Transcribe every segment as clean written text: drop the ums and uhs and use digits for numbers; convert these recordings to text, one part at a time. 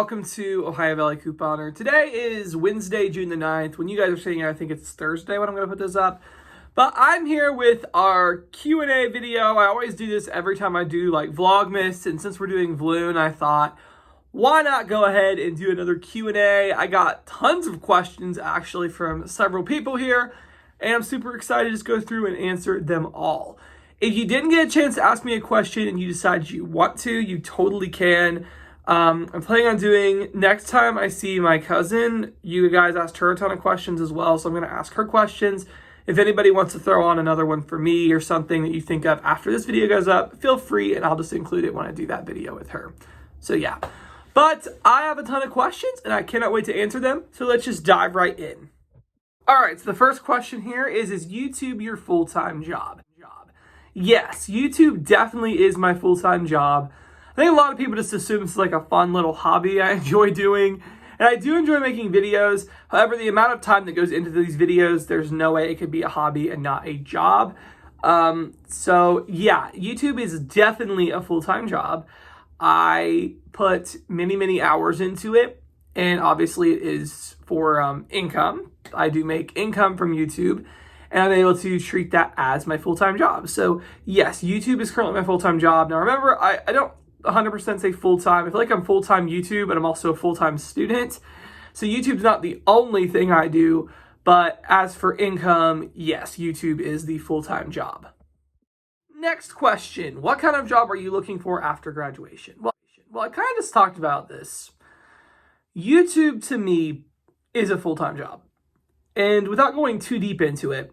welcome to Ohio Valley Couponer. Today is Wednesday, June the 9th. When you guys are seeing it, I think it's Thursday when I'm going to put this up. But I'm here with our Q&A video. I always do this every time I do like Vlogmas, and since we're doing Vloon, I thought, why not go ahead and do another Q&A? I got tons of questions actually from several people here, and I'm super excited to just go through and answer them all. If you didn't get a chance to ask me a question and you decide you want to, you totally can. I'm planning on doing, next time I see my cousin, you guys asked her a ton of questions as well, so I'm going to ask her questions. If anybody wants to throw on another one for me or something that you think of after this video goes up, feel free, and I'll just include it when I do that video with her. So yeah, but I have a ton of questions and I cannot wait to answer them, so let's just dive right in. All right, so the first question here is YouTube your full-time job? Yes, YouTube definitely is my full-time job. I think a lot of people just assume it's like a fun little hobby I enjoy doing. And I do enjoy making videos. However, the amount of time that goes into these videos, there's no way it could be a hobby and not a job. So yeah, YouTube is definitely a full-time job. I put many hours into it. And obviously it is for income. I do make income from YouTube. And I'm able to treat that as my full-time job. So yes, YouTube is currently my full-time job. Now remember, I don't 100% say full-time. I feel like I'm full-time YouTube, but I'm also a full-time student. So YouTube's not the only thing I do, but as for income, yes, YouTube is the full-time job. Next question, what kind of job are you looking for after graduation? Well, I kind of just talked about this. YouTube to me is a full-time job. And without going too deep into it,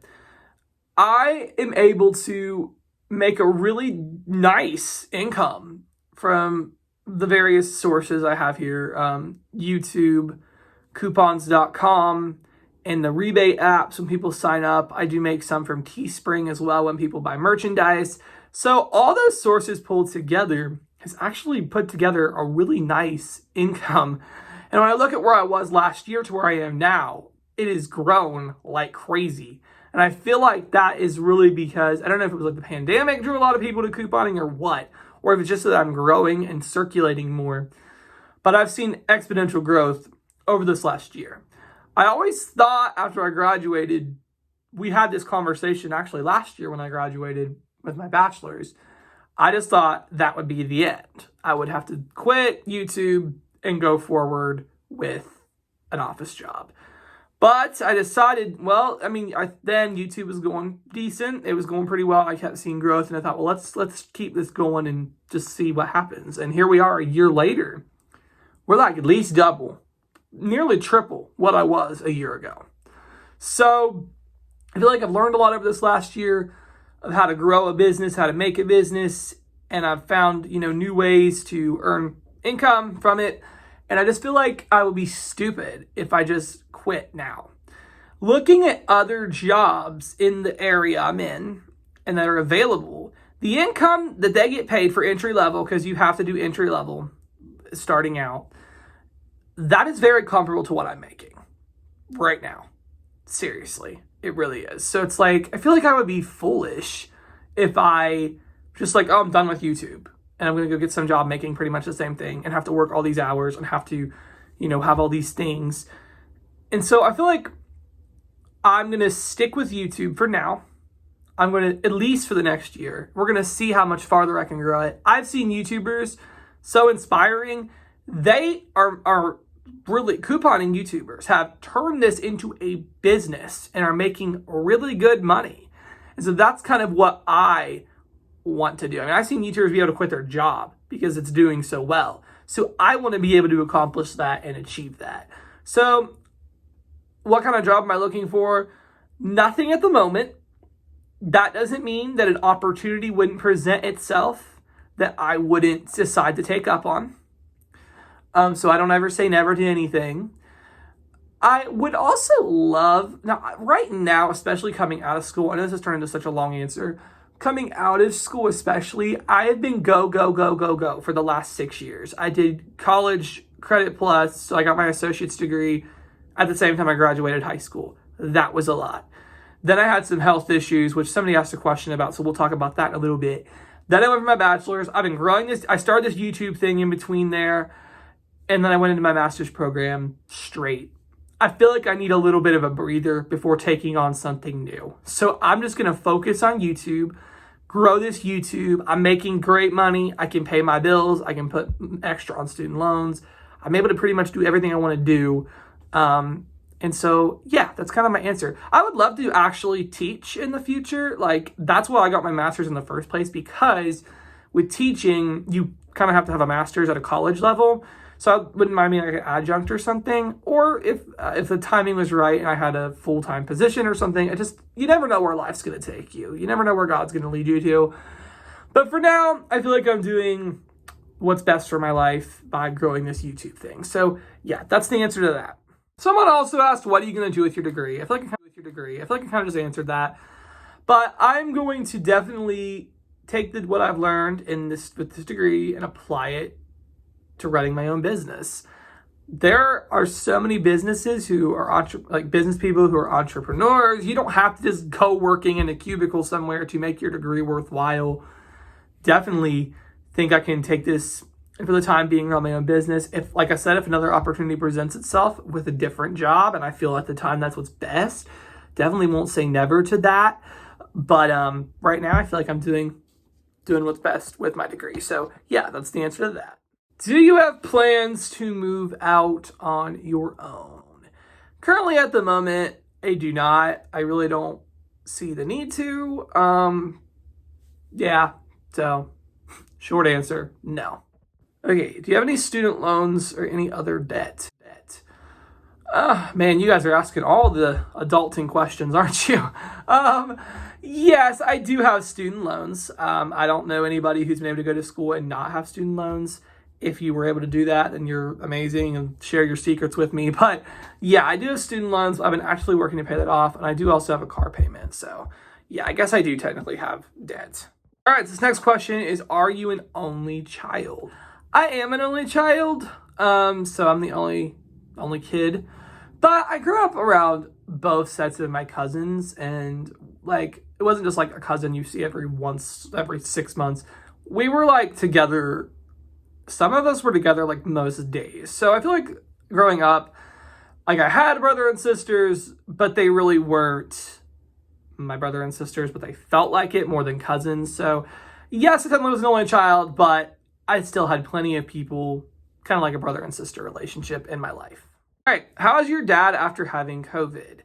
I am able to make a really nice income from the various sources I have here. YouTube, coupons.com, and the rebate apps when people sign up. I do make some from Teespring as well when people buy merchandise. So all those sources pulled together has actually put together a really nice income. And when I look at where I was last year to where I am now, it has grown like crazy. And I feel like that is really because, I don't know if it was like the pandemic drew a lot of people to couponing or what, or if it's just that I'm growing and circulating more. But I've seen exponential growth over this last year. I always thought after I graduated, we had this conversation actually last year when I graduated with my bachelor's. I just thought that would be the end. I would have to quit YouTube and go forward with an office job. But I decided, well, then YouTube was going decent. It was going pretty well. I kept seeing growth, and I thought, well, let's keep this going and just see what happens. And here we are a year later. We're like at least double, nearly triple what I was a year ago. So I feel like I've learned a lot over this last year of how to grow a business, how to make a business, and I've found, new ways to earn income from it. And I just feel like I would be stupid if I just quit now. Looking at other jobs in the area I'm in and that are available, the income that they get paid for entry level, because you have to do entry level starting out, that is very comparable to what I'm making right now. Seriously, it really is. So it's like, I feel like I would be foolish if I just like, oh, I'm done with YouTube. And I'm going to go get some job making pretty much the same thing and have to work all these hours and have to, have all these things. And so I feel like I'm going to stick with YouTube for now. I'm going to, at least for the next year, we're going to see how much farther I can grow it. I've seen YouTubers so inspiring. They are really, couponing YouTubers have turned this into a business and are making really good money. And so that's kind of what I want to do. I've seen YouTubers be able to quit their job because it's doing so well. So I want to be able to accomplish that and achieve that. So what kind of job am I looking for? Nothing at the moment. That doesn't mean that an opportunity wouldn't present itself that I wouldn't decide to take up on. So I don't ever say never to anything. I would also love, right now, especially coming out of school, I know this has turned into such a long answer. Coming out of school especially, I have been go for the last 6 years. I did college credit plus, so I got my associate's degree at the same time I graduated high school. That was a lot. Then I had some health issues, which somebody asked a question about, so we'll talk about that in a little bit. Then I went for my bachelor's. I've been growing this. I started this YouTube thing in between there. and then I went into my master's program straight. I feel like I need a little bit of a breather before taking on something new. So I'm just going to focus on YouTube, grow this YouTube. I'm making great money. I can pay my bills. I can put extra on student loans. I'm able to pretty much do everything I want to do. And so, yeah, that's kind of my answer. I would love to actually teach in the future. Like, that's why I got my master's in the first place, because with teaching, you kind of have to have a master's at a college level. So I wouldn't mind being like an adjunct or something. Or if the timing was right and I had a full-time position or something, you never know where life's going to take you. You never know where God's going to lead you to. But for now, I feel like I'm doing what's best for my life by growing this YouTube thing. So yeah, that's the answer to that. Someone also asked, what are you going to do with your degree? I feel like I kind of just answered that. But I'm going to definitely take what I've learned with this degree and apply it to running my own business. There are so many businesses who are business people who are entrepreneurs. You don't have to just go working in a cubicle somewhere to make your degree worthwhile. Definitely think I can take this for the time being run my own business. If, like I said, if another opportunity presents itself with a different job and I feel at the time that's what's best, definitely won't say never to that. But right now I feel like I'm doing what's best with my degree. So yeah, that's the answer to that. Do you have plans to move out on your own? Currently at the moment, I do not. I really don't see the need to. Yeah, so short answer, no. Okay, do you have any student loans or any other debt? Man, you guys are asking all the adulting questions, aren't you? Yes, I do have student loans. I don't know anybody who's been able to go to school and not have student loans. If you were able to do that, then you're amazing and share your secrets with me. But yeah, I do have student loans. I've been actually working to pay that off. And I do also have a car payment. So yeah, I guess I do technically have debt. All right, so this next question is, are you an only child? I am an only child. So I'm the only kid. But I grew up around both sets of my cousins. And like, it wasn't just like a cousin you see every 6 months. We were like together. Some of us were together like most days. So I feel like growing up, like I had brother and sisters, but they really weren't my brother and sisters, but they felt like it more than cousins. So yes, I was an only child, but I still had plenty of people, kind of like a brother and sister relationship in my life. All right, how is your dad after having COVID?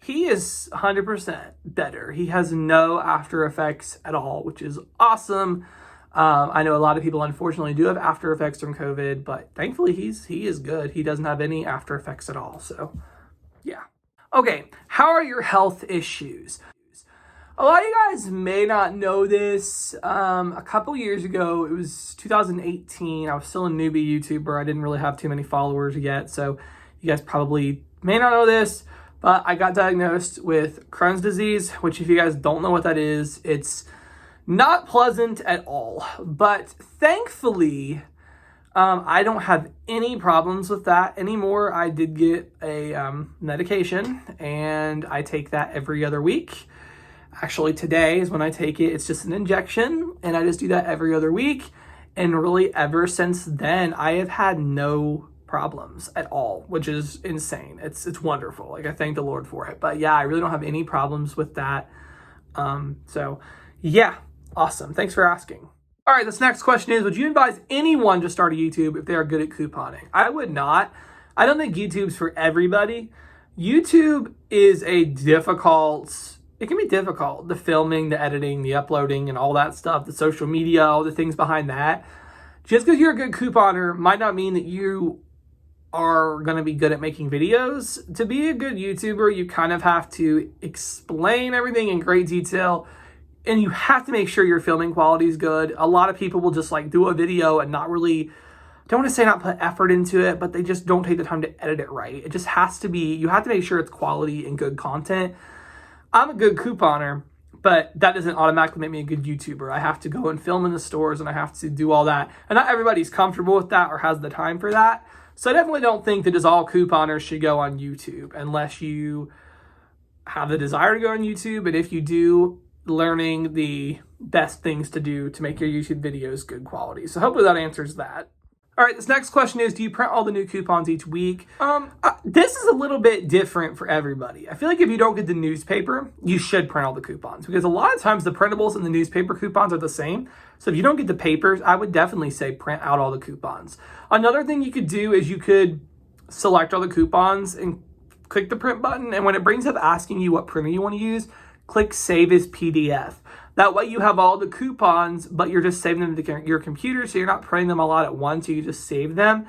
He is 100% better. He has no after effects at all, which is awesome. I know a lot of people unfortunately do have after effects from COVID, but thankfully he is good. He doesn't have any after effects at all. So yeah. Okay, how are your health issues? A lot of you guys may not know this. A couple years ago, it was 2018. I was still a newbie YouTuber. I didn't really have too many followers yet. So you guys probably may not know this, but I got diagnosed with Crohn's disease, which if you guys don't know what that is, it's not pleasant at all. But thankfully, I don't have any problems with that anymore. I did get a medication, and I take that every other week. Actually, today is when I take it. It's just an injection, and I just do that every other week. And really, ever since then, I have had no problems at all, which is insane. It's wonderful. Like, I thank the Lord for it. But yeah, I really don't have any problems with that. So yeah, awesome. Thanks for asking. All right, this next question is, would you advise anyone to start a YouTube if they are good at couponing? I would not. I don't think YouTube's for everybody. YouTube is it can be difficult, the filming, the editing, the uploading, and all that stuff, the social media, all the things behind that. Just because you're a good couponer might not mean that you are going to be good at making videos. To be a good YouTuber, you kind of have to explain everything in great detail, and you have to make sure your filming quality is good. A lot of people will just like do a video and not want to say not put effort into it, but they just don't take the time to edit it right. It just has to be, you have to make sure it's quality and good content. I'm a good couponer, but that doesn't automatically make me a good YouTuber. I have to go and film in the stores, and I have to do all that. And not everybody's comfortable with that or has the time for that. So I definitely don't think that just all couponers should go on YouTube unless you have the desire to go on YouTube. And if you do, learning the best things to do to make your YouTube videos good quality. So hopefully that answers that. All right, this next question is, do you print all the new coupons each week? This is a little bit different for everybody. I feel like if you don't get the newspaper, you should print all the coupons because a lot of times the printables and the newspaper coupons are the same. So if you don't get the papers, I would definitely say print out all the coupons. Another thing you could do is you could select all the coupons and click the print button. And when it brings up asking you what printer you want to use, click Save as PDF. That way you have all the coupons, but you're just saving them to your computer, so you're not printing them a lot at once. You just save them.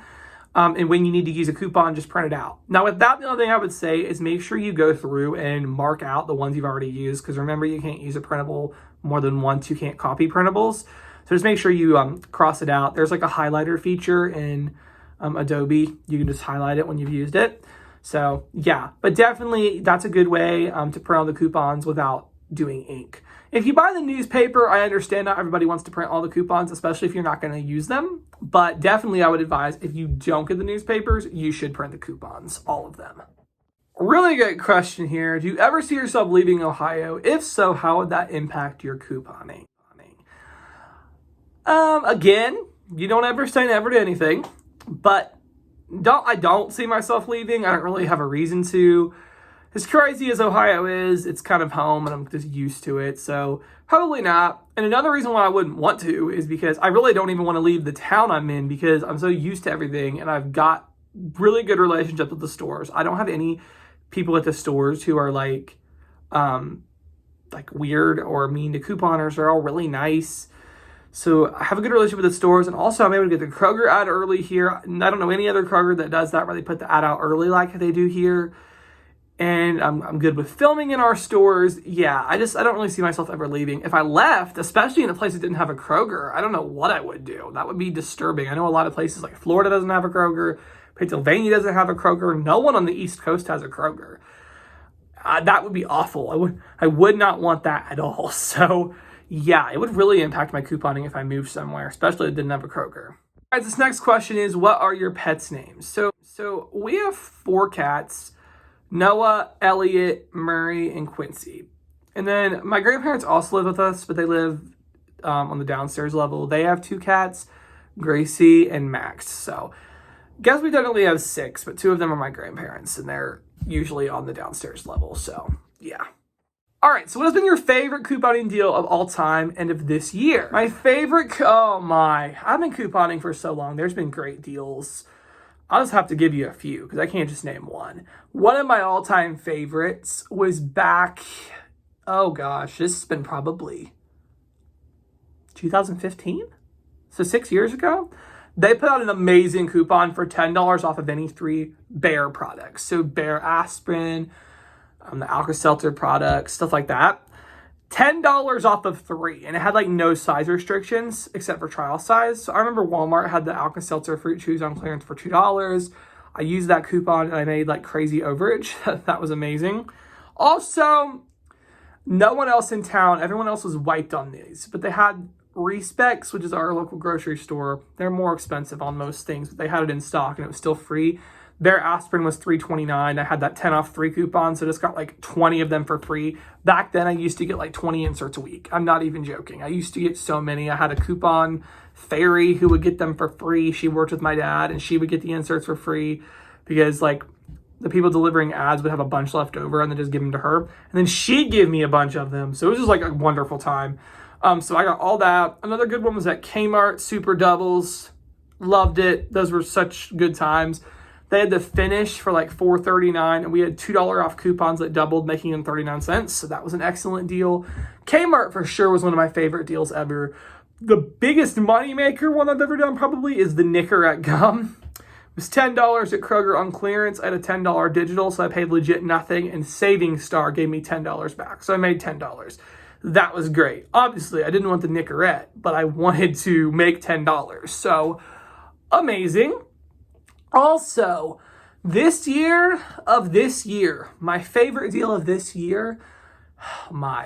And when you need to use a coupon, just print it out. Now with that, the other thing I would say is make sure you go through and mark out the ones you've already used, because remember, you can't use a printable more than once. You can't copy printables. So just make sure you cross it out. There's like a highlighter feature in Adobe. You can just highlight it when you've used it. So yeah, but definitely that's a good way to print all the coupons without doing ink. If you buy the newspaper, I understand not everybody wants to print all the coupons, especially if you're not going to use them. But definitely I would advise if you don't get the newspapers, you should print the coupons, all of them. Really good question here. Do you ever see yourself leaving Ohio? If so, how would that impact your couponing? Again, you don't ever say never to anything, but I don't see myself leaving. I don't really have a reason to. As crazy as Ohio is, it's kind of home and I'm just used to it. So probably not. And another reason why I wouldn't want to is because I really don't even want to leave the town I'm in because I'm so used to everything and I've got really good relationships with the stores. I don't have any people at the stores who are like weird or mean to couponers. They're all really nice. So I have a good relationship with the stores, and also I'm able to get the Kroger ad early here. And I don't know any other Kroger that does that, where they put the ad out early like they do here. And I'm good with filming in our stores. Yeah, I don't really see myself ever leaving. If I left, especially in a place that didn't have a Kroger, I don't know what I would do. That would be disturbing. I know a lot of places like Florida doesn't have a Kroger. Pennsylvania doesn't have a Kroger. No one on the East Coast has a Kroger. That would be awful. I would not want that at all. So yeah, it would really impact my couponing if I moved somewhere, especially if it didn't have a Kroger. All right, this next question is, what are your pets' names? So we have 4 cats: Noah, Elliot, Murray, and Quincy. And then my grandparents also live with us, but they live on the downstairs level. They have 2 cats, Gracie and Max. So I guess we definitely have 6, but 2 of them are my grandparents, and they're usually on the downstairs level. So yeah. All right, so what has been your favorite couponing deal of all time and of this year? My favorite, I've been couponing for so long. There's been great deals. I'll just have to give you a few because I can't just name one. One of my all-time favorites was back, this has been probably 2015? So 6 years ago? They put out an amazing coupon for $10 off of any 3 Bear products. So Bear aspirin, the Alka-Seltzer products, stuff like that. $10 off of 3, and it had like no size restrictions except for trial size. So I remember Walmart had the Alka-Seltzer fruit chews on clearance for $2. I used that coupon and I made like crazy overage. That was amazing. Also, no one else in town, everyone else was wiped on these, but they had Respecs, which is our local grocery store. They're more expensive on most things, but they had it in stock and it was still free. Their aspirin was $3.29. I had that 10 off 3 coupon, so just got like 20 of them for free. Back then, I used to get like 20 inserts a week. I'm not even joking. I used to get so many. I had a coupon fairy who would get them for free. She worked with my dad, and she would get the inserts for free because like the people delivering ads would have a bunch left over and then just give them to her. And then she'd give me a bunch of them. So it was just like a wonderful time. So I got all that. Another good one was at Kmart, Super Doubles. Loved it. Those were such good times. They had the Finish for like $4.39, and we had $2 off coupons that doubled, making them 39 cents. So that was an excellent deal. Kmart for sure was one of my favorite deals ever. The biggest moneymaker one I've ever done probably is the Nicorette gum. It was $10 at Kroger on clearance. I had a $10 digital, so I paid legit nothing, and Saving Star gave me $10 back. So I made $10. That was great. Obviously, I didn't want the Nicorette, but I wanted to make $10. So amazing. Also, this year, my favorite deal of this year,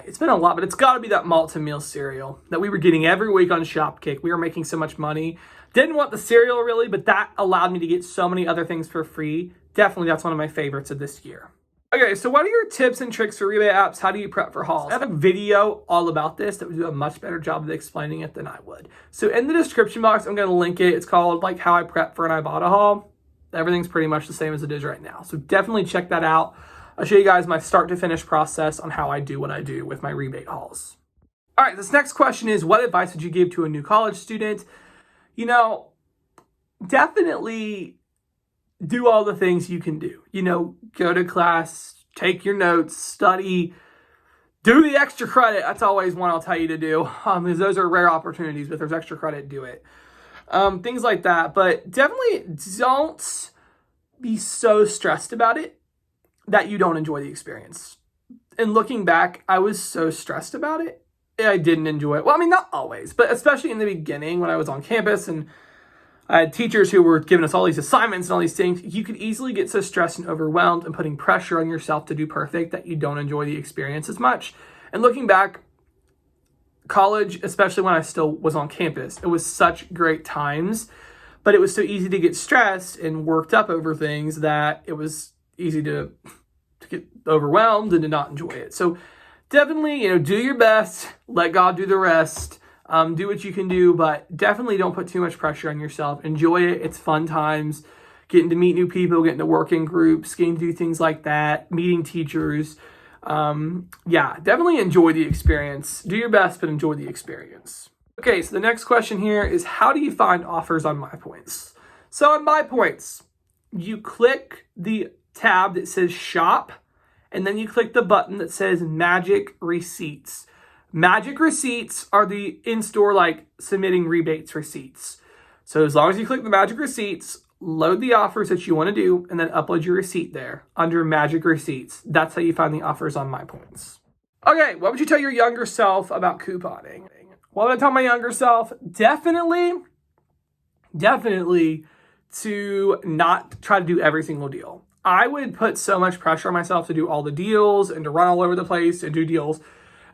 it's been a lot, but it's got to be that malt and meal cereal that we were getting every week on Shopkick. We were making so much money. Didn't want the cereal really, but that allowed me to get so many other things for free. Definitely, that's one of my favorites of this year. Okay, so what are your tips and tricks for rebate apps? How do you prep for hauls? I have a video all about this that would do a much better job of explaining it than I would. So in the description box, I'm going to link it. It's called like how I prep for an Ibotta haul. Everything's pretty much the same as it is right now. So definitely check that out. I'll show you guys my start to finish process on how I do what I do with my rebate hauls. All right, this next question is, what advice would you give to a new college student? You know, definitely do all the things you can do. You know, go to class, take your notes, study, do the extra credit. That's always one I'll tell you to do. Because those are rare opportunities, but if there's extra credit, do it. Things like that. But definitely don't be so stressed about it that you don't enjoy the experience. And looking back, I was so stressed about it. I didn't enjoy it. Well, I mean, not always, but especially in the beginning when I was on campus and I had teachers who were giving us all these assignments and all these things. You could easily get so stressed and overwhelmed and putting pressure on yourself to do perfect that you don't enjoy the experience as much. And looking back, college, especially when I still was on campus, it was such great times, but it was so easy to get stressed and worked up over things that it was easy to get overwhelmed and to not enjoy it. So definitely, do your best, let God do the rest. Do what you can do, but definitely don't put too much pressure on yourself. Enjoy it. It's fun times. Getting to meet new people, getting to work in groups, getting to do things like that, meeting teachers. Definitely enjoy the experience. Do your best, but enjoy the experience. Okay, so the next question here is, how do you find offers on MyPoints? So on MyPoints, you click the tab that says Shop, and then you click the button that says Magic Receipts. Magic Receipts are the in-store, like, submitting rebates receipts. So as long as you click the Magic Receipts, load the offers that you want to do, and then upload your receipt there under Magic Receipts. That's how you find the offers on MyPoints. Okay, what would you tell your younger self about couponing? What would I tell my younger self? Definitely to not try to do every single deal. I would put so much pressure on myself to do all the deals and to run all over the place and do deals.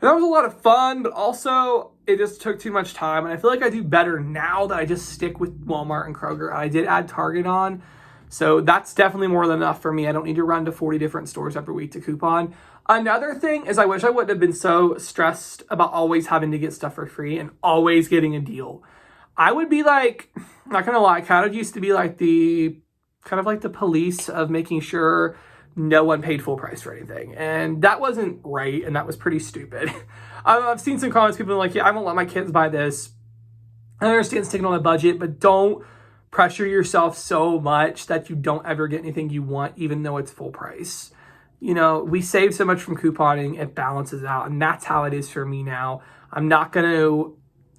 And that was a lot of fun, but also it just took too much time. And I feel like I do better now that I just stick with Walmart and Kroger. I did add Target on. So that's definitely more than enough for me. I don't need to run to 40 different stores every week to coupon. Another thing is I wish I wouldn't have been so stressed about always having to get stuff for free and always getting a deal. I would be like, not gonna lie, kind of used to be like the police of making sure no one paid full price for anything. And that wasn't right, and that was pretty stupid. I've seen some comments, people are like, yeah, I won't let my kids buy this. I understand sticking on a budget, but don't pressure yourself so much that you don't ever get anything you want, even though it's full price. We save so much from couponing, it balances out, and that's how it is for me now. I'm not going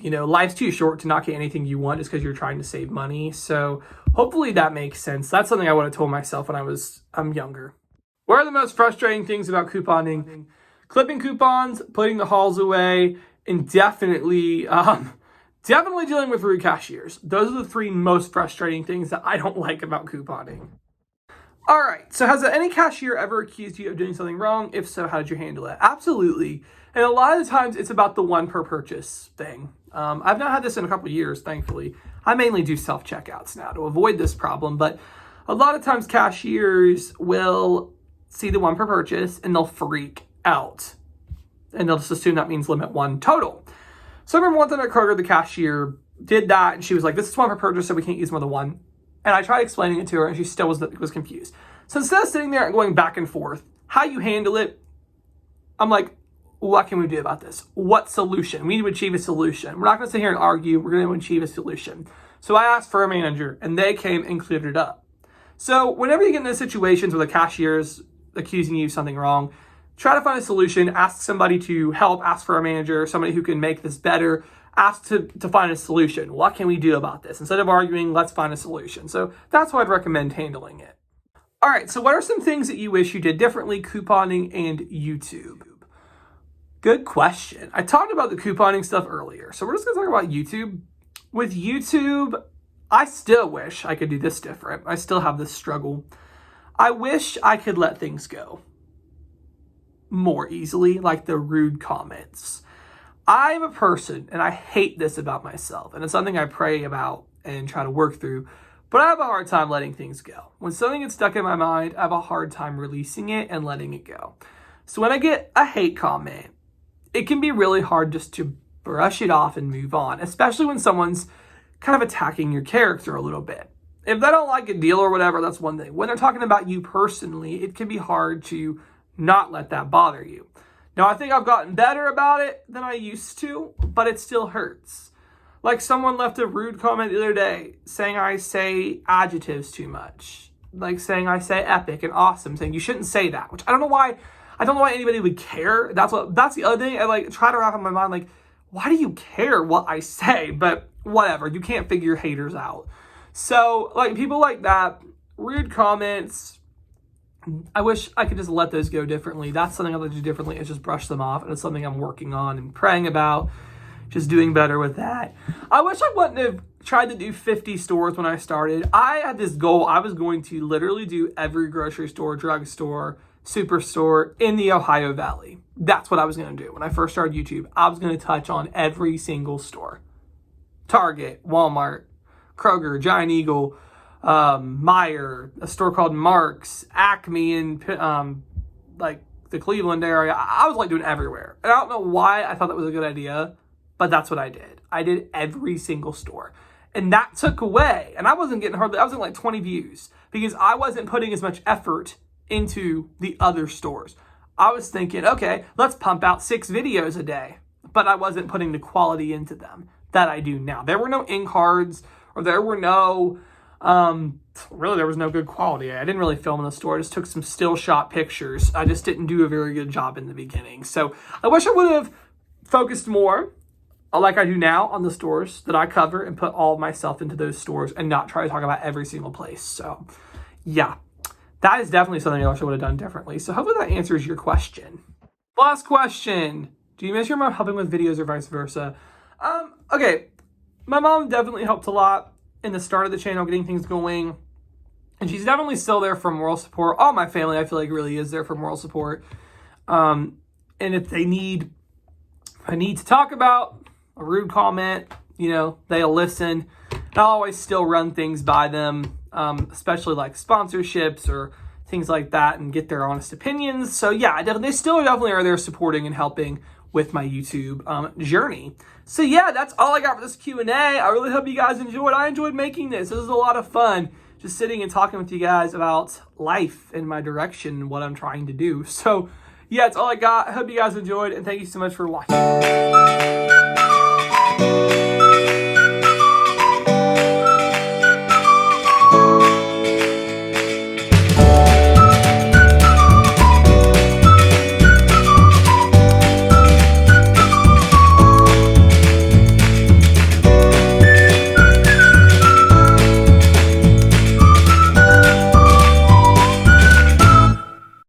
to, life's too short to not get anything you want just because you're trying to save money. So hopefully that makes sense. That's something I would have told myself when I'm younger. What are the most frustrating things about couponing? Clipping coupons, putting the hauls away, and definitely dealing with rude cashiers. Those are the three most frustrating things that I don't like about couponing. All right, so has any cashier ever accused you of doing something wrong? If so, how did you handle it? Absolutely. And a lot of the times it's about the one per purchase thing. I've not had this in a couple of years, thankfully. I mainly do self-checkouts now to avoid this problem, but a lot of times cashiers will see the one per purchase and they'll freak out. And they'll just assume that means limit one total. So I remember one time at Kroger, the cashier did that and she was like, this is one per purchase, so we can't use more than one. And I tried explaining it to her and she still was confused. So instead of sitting there and going back and forth, how you handle it, I'm like, what can we do about this? What solution? We need to achieve a solution. We're not going to sit here and argue. We're going to achieve a solution. So I asked for a manager and they came and cleared it up. So whenever you get into situations where the cashier's accusing you of something wrong, try to find a solution, ask somebody to help, ask for a manager, somebody who can make this better, ask to find a solution. What can we do about this? Instead of arguing, let's find a solution. So that's how I'd recommend handling it. All right, so what are some things that you wish you did differently, couponing and YouTube? Good question. I talked about the couponing stuff earlier, so we're just gonna talk about YouTube. With YouTube, I still wish I could do this different. I still have this struggle. I wish I could let things go more easily, like the rude comments. I'm a person, and I hate this about myself, and it's something I pray about and try to work through, But I have a hard time letting things go. When something gets stuck in my mind, I have a hard time releasing it and letting it go. So when I get a hate comment, it can be really hard just to brush it off and move on, especially when someone's kind of attacking your character a little bit. If they don't like a deal or whatever, that's one thing. When they're talking about you personally, it can be hard to not let that bother you. Now, I think I've gotten better about it than I used to, but it still hurts. Like someone left a rude comment the other day saying I say adjectives too much. Like saying I say epic and awesome, saying you shouldn't say that, which I don't know why anybody would care. That's the other thing. I like try to wrap in my mind, like, why do you care what I say? But whatever, you can't figure haters out. So like people like that, rude comments, I wish I could just let those go differently. That's something I'd like to do differently, is just brush them off. And it's something I'm working on and praying about, just doing better with that. I wish I wouldn't have tried to do 50 stores when I started. I had this goal. I was going to literally do every grocery store, drugstore, superstore in the Ohio Valley. That's what I was going to do. When I first started YouTube, I was going to touch on every single store. Target, Walmart, Kroger, Giant Eagle, Meijer, a store called Mark's, Acme in like the Cleveland area. I was like doing everywhere. And I don't know why I thought that was a good idea, but that's what I did. I did every single store. And that took away, and I wasn't getting hardly, I was getting like 20 views because I wasn't putting as much effort into the other stores. I was thinking, okay, let's pump out 6 videos a day, but I wasn't putting the quality into them that I do now. There were no in cards, or there were no, really there was no good quality. I didn't really film in the store. I just took some still shot pictures. I just didn't do a very good job in the beginning. So I wish I would have focused more, like I do now, on the stores that I cover and put all of myself into those stores and not try to talk about every single place. So yeah, that is definitely something I wish I would have done differently. So hopefully that answers your question. Last question. Do you miss your mom helping with videos or vice versa? Okay, my mom definitely helped a lot in the start of the channel, getting things going. And she's definitely still there for moral support. All my family, I feel like, really is there for moral support. And if I need to talk about a rude comment, they'll listen. And I'll always still run things by them, especially like sponsorships or things like that, and get their honest opinions. So yeah, they still definitely are there supporting and helping with my YouTube journey. So yeah, that's all I got for this Q&A. I really hope you guys enjoyed. I enjoyed making this. This was a lot of fun, just sitting and talking with you guys about life and my direction and what I'm trying to do. So yeah, that's all I got. I hope you guys enjoyed, and thank you so much for watching.